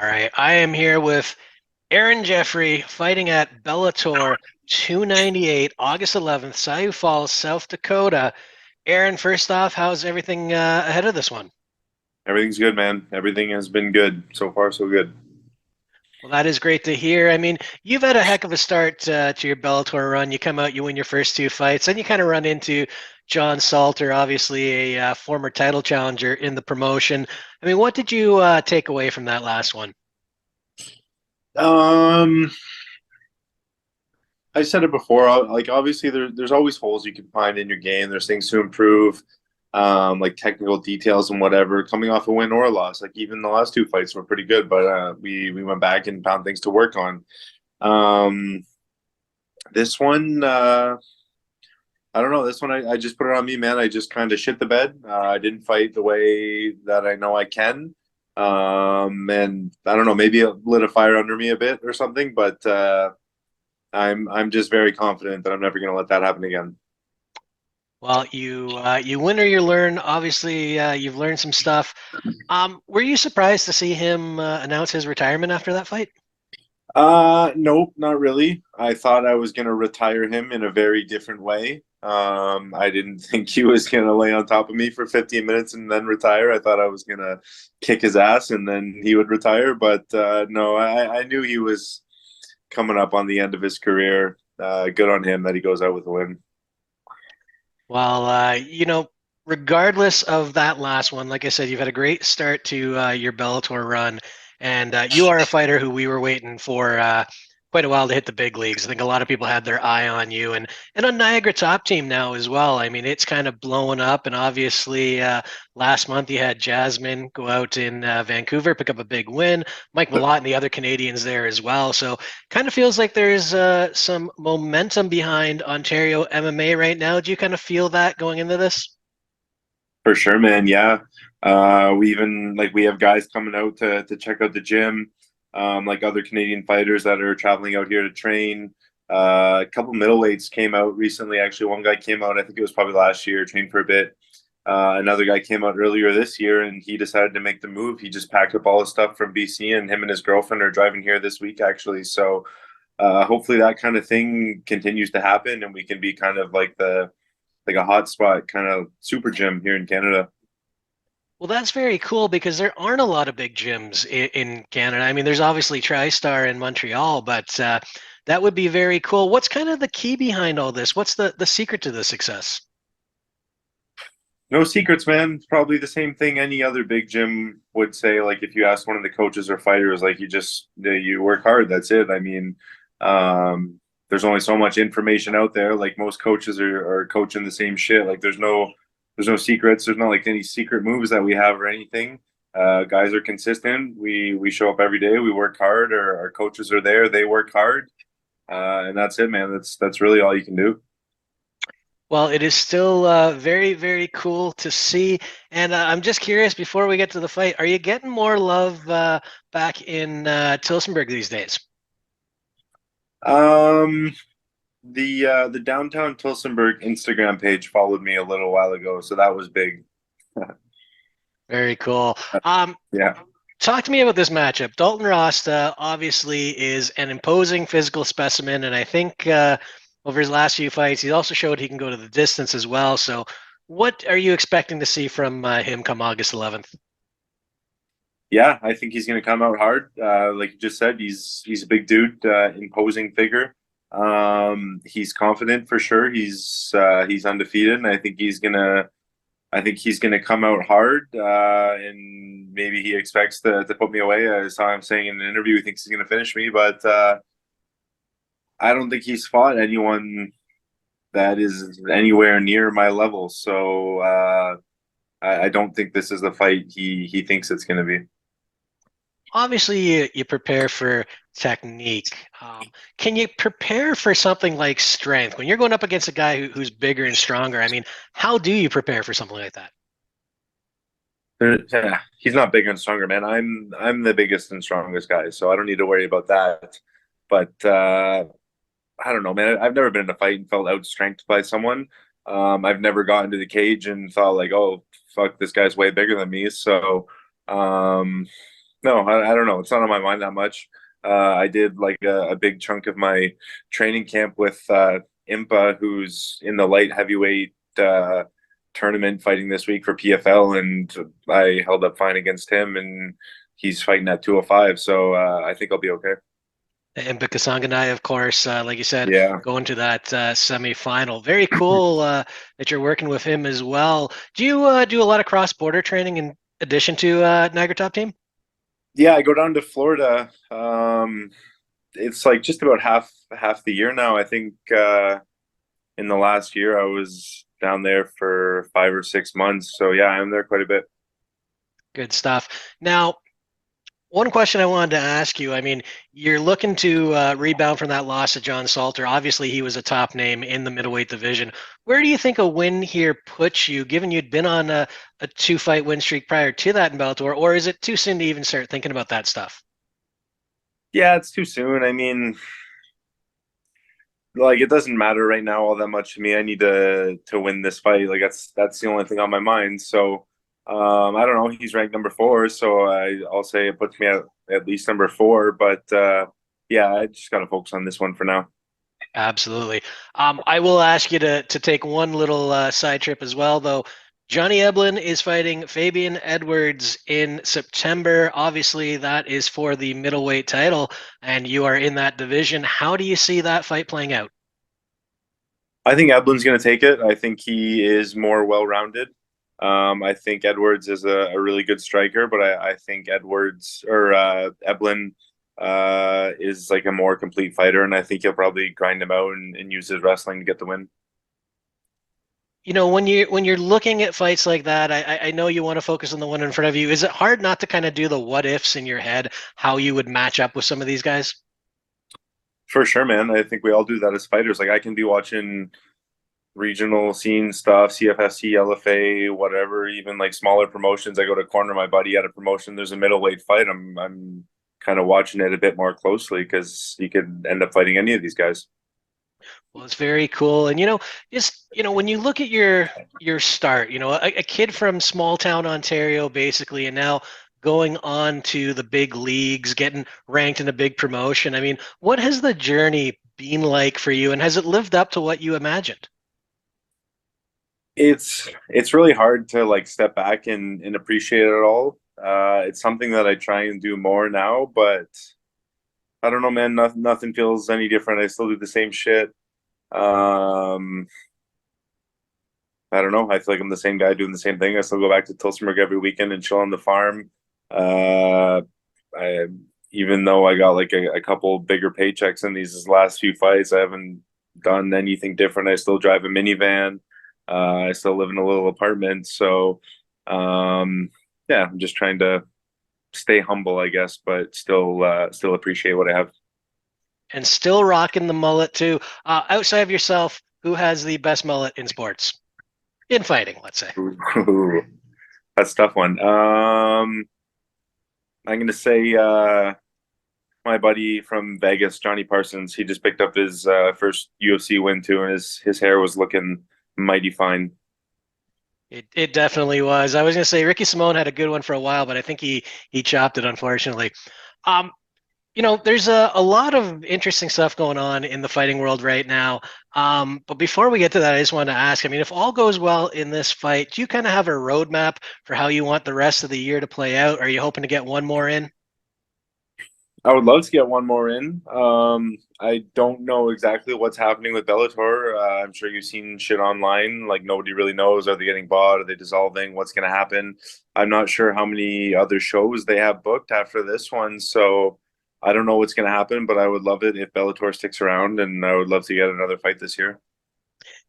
All right, I am here with Aaron Jeffery fighting at Bellator 298, August 11th, Sioux Falls, South Dakota. Aaron, first off, how's everything ahead of this one? Everything's good, man. Everything has been good so far, so good. Well, that is great to hear. I mean, you've had a heck of a start to your Bellator run. You come out, you win your first two fights, then you kind of run into John Salter, obviously a former title challenger in the promotion. I mean, what did you take away from that last one? Um, I said it before. Like obviously, there's always holes you can find in your game. There's things to improve, like technical details and whatever. Coming off a win or a loss, like even the last two fights were pretty good, but we went back and found things to work on. Um, this one, I don't know. This one, I just put it on me, man. I just kind of shit the bed. I didn't fight the way that I know I can. And I don't know, maybe it lit a fire under me a bit or something, but I'm just very confident that I'm never going to let that happen again. Well, you win or you learn. Obviously, you've learned some stuff. Were you surprised to see him announce his retirement after that fight? Nope, not really. I thought I was going to retire him in a very different way. I didn't think he was going to lay on top of me for 15 minutes and then retire. I thought I was going to kick his ass and then he would retire. But no, I knew he was coming up on the end of his career. Good on him that he goes out with a win. Well, regardless of that last one, like I said, you've had a great start to your Bellator run, and you are a fighter who we were waiting for quite a while to hit the big leagues. I think a lot of people had their eye on you, and on Niagara Top Team now as well. I mean, it's kind of blowing up, and obviously, last month you had Jasmine go out in Vancouver, pick up a big win. Mike Malott and the other Canadians there as well. So kind of feels like there's some momentum behind Ontario MMA right now. Do you kind of feel that going into this? For sure, man. Yeah. We even like we have guys coming out to check out the gym, like other Canadian fighters that are traveling out here to train. A couple middleweights came out recently. Actually, one guy came out, I think it was probably last year, trained for a bit. Another guy came out earlier this year and he decided to make the move. He just packed up all his stuff from BC and him and his girlfriend are driving here this week, actually. So hopefully that kind of thing continues to happen and we can be kind of like a hot spot kind of super gym here in Canada. Well, that's very cool because there aren't a lot of big gyms in Canada. I mean, there's obviously TriStar in Montreal, but that would be very cool. What's kind of the key behind all this? What's the secret to the success? No secrets, man. It's probably the same thing any other big gym would say. Like if you ask one of the coaches or fighters, like you work hard. That's it. I mean, there's only so much information out there. Like most coaches are coaching the same shit. Like there's no secrets. There's not like any secret moves that we have or anything. Guys are consistent. We show up every day. We work hard. Our coaches are there. They work hard, and that's it, man. That's really all you can do. Well, it is still very, very cool to see. And I'm just curious, before we get to the fight, are you getting more love back in Tilsonburg these days? Um, the downtown Tilsonburg Instagram page followed me a little while ago, so that was big. Very cool. Um, Yeah. Talk to me about this matchup. Dalton Rosta obviously is an imposing physical specimen, and I think over his last few fights, he also showed he can go to the distance as well. So, what are you expecting to see from him come August 11th? Yeah, I think he's going to come out hard. Like you just said, he's a big dude, imposing figure. He's confident for sure. He's undefeated, and I think he's gonna come out hard. And maybe he expects to put me away. I saw him saying in an interview he thinks he's gonna finish me, but I don't think he's fought anyone that is anywhere near my level. So I don't think this is the fight he thinks it's gonna be. Obviously, you prepare for technique. Can you prepare for something like strength when you're going up against a guy who's bigger and stronger? I mean, how do you prepare for something like that? Yeah, he's not bigger and stronger, man. I'm the biggest and strongest guy, so I don't need to worry about that. But I don't know, man. I've never been in a fight and felt outstrength by someone. I've never gotten to the cage and thought like, oh, fuck, this guy's way bigger than me. So, no, No, I don't know. It's not on my mind that much. I did like a big chunk of my training camp with Impa, who's in the light heavyweight tournament fighting this week for PFL, and I held up fine against him, and he's fighting at 205. So I think I'll be okay. And Bikasanganai, of course, like you said, Yeah. going to that semifinal. Very cool that you're working with him as well. Do you do a lot of cross-border training in addition to Niagara Top Team? Yeah, I go down to Florida. It's like just about half the year now. I think in the last year I was down there for 5 or 6 months. So yeah, I'm there quite a bit. Good stuff. Now, one question I wanted to ask you. I mean, you're looking to rebound from that loss to John Salter. Obviously, he was a top name in the middleweight division. Where do you think a win here puts you, given you'd been on a two-fight win streak prior to that in Bellator, or is it too soon to even start thinking about that stuff? Yeah, it's too soon. I mean, like it doesn't matter right now all that much to me. I need to win this fight. Like that's the only thing on my mind. So I don't know. He's ranked number four, so I'll say it puts me at least number four. But yeah, I just got to focus on this one for now. Absolutely. I will ask you to take one little side trip as well, though. Johnny Eblin is fighting Fabian Edwards in September. Obviously, that is for the middleweight title, and you are in that division. How do you see that fight playing out? I think Eblin's going to take it. I think he is more well-rounded. I think Edwards is a really good striker, but I think Edwards or Eblin is like a more complete fighter, and I think he'll probably grind him out and use his wrestling to get the win. You know, when you're looking at fights like that, I know you want to focus on the one in front of you. Is it hard not to kind of do the what ifs in your head, how you would match up with some of these guys? For sure, man. I think we all do that as fighters. Like I can be watching regional scene stuff, CFFC, LFA, whatever, even like smaller promotions. I go to corner my buddy at a promotion. There's a middleweight fight. I'm kind of watching it a bit more closely because you could end up fighting any of these guys. Well, it's very cool. And just when you look at your start, a kid from small town Ontario, basically, and now going on to the big leagues, getting ranked in a big promotion. I mean, what has the journey been like for you, and has it lived up to what you imagined? It's really hard to like step back and appreciate it all. It's something that I try and do more now, but I don't know, man. Nothing feels any different. I still do the same shit. Um, I don't know. I feel like I'm the same guy doing the same thing. I still go back to Tilsonburg every weekend and chill on the farm. Uh, I even though I got like a couple bigger paychecks in these last few fights, I haven't done anything different. I still drive a minivan. I still live in a little apartment. So, yeah, I'm just trying to stay humble, I guess, but still appreciate what I have. And still rocking the mullet too. Outside of yourself, who has the best mullet in sports? In fighting, let's say. Ooh, that's a tough one. I'm gonna say my buddy from Vegas, Johnny Parsons. He just picked up his first UFC win too, and his hair was looking mighty fine. It definitely was. I was going to say Ricky Simone had a good one for a while, but I think he chopped it, unfortunately. Um, there's a lot of interesting stuff going on in the fighting world right now. But before we get to that, I just wanted to ask, I mean, if all goes well in this fight, do you kind of have a roadmap for how you want the rest of the year to play out? Are you hoping to get one more in? I would love to get one more in. I don't know exactly what's happening with Bellator. I'm sure you've seen shit online. Like nobody really knows. Are they getting bought? Are they dissolving? What's going to happen? I'm not sure how many other shows they have booked after this one. So I don't know what's going to happen, but I would love it if Bellator sticks around, and I would love to get another fight this year.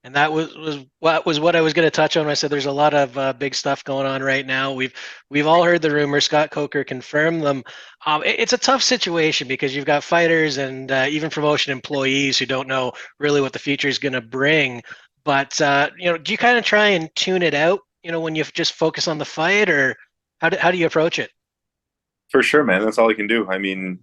And that was what I was going to touch on when I said there's a lot of big stuff going on right now. We've all heard the rumors. Scott Coker confirmed them. It's a tough situation because you've got fighters and even promotion employees who don't know really what the future is going to bring. But do you kind of try and tune it out? When you just focus on the fight, or how do you approach it? For sure, man. That's all I can do. I mean,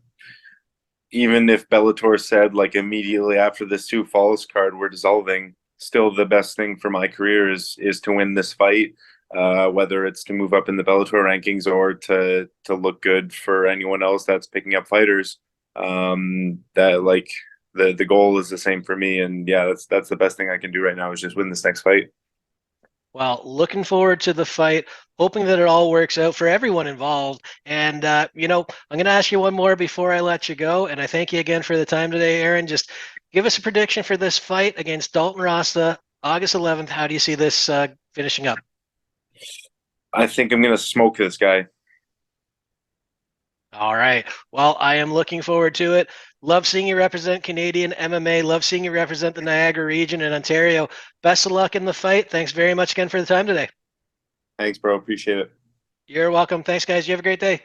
even if Bellator said like immediately after this Sioux Falls card we're dissolving, still the best thing for my career is to win this fight. whether it's to move up in the Bellator rankings or to look good for anyone else that's picking up fighters. That like the goal is the same for me, and yeah, that's the best thing I can do right now is just win this next fight. Well, looking forward to the fight, hoping that it all works out for everyone involved. And, I'm going to ask you one more before I let you go. And I thank you again for the time today, Aaron. Just give us a prediction for this fight against Dalton Rosta, August 11th. How do you see this finishing up? I think I'm gonna smoke this guy. All right. Well, I am looking forward to it. Love seeing you represent Canadian MMA. Love seeing you represent the Niagara region in Ontario. Best of luck in the fight. Thanks very much again for the time today. Thanks, bro. Appreciate it. You're welcome. Thanks, guys. You have a great day.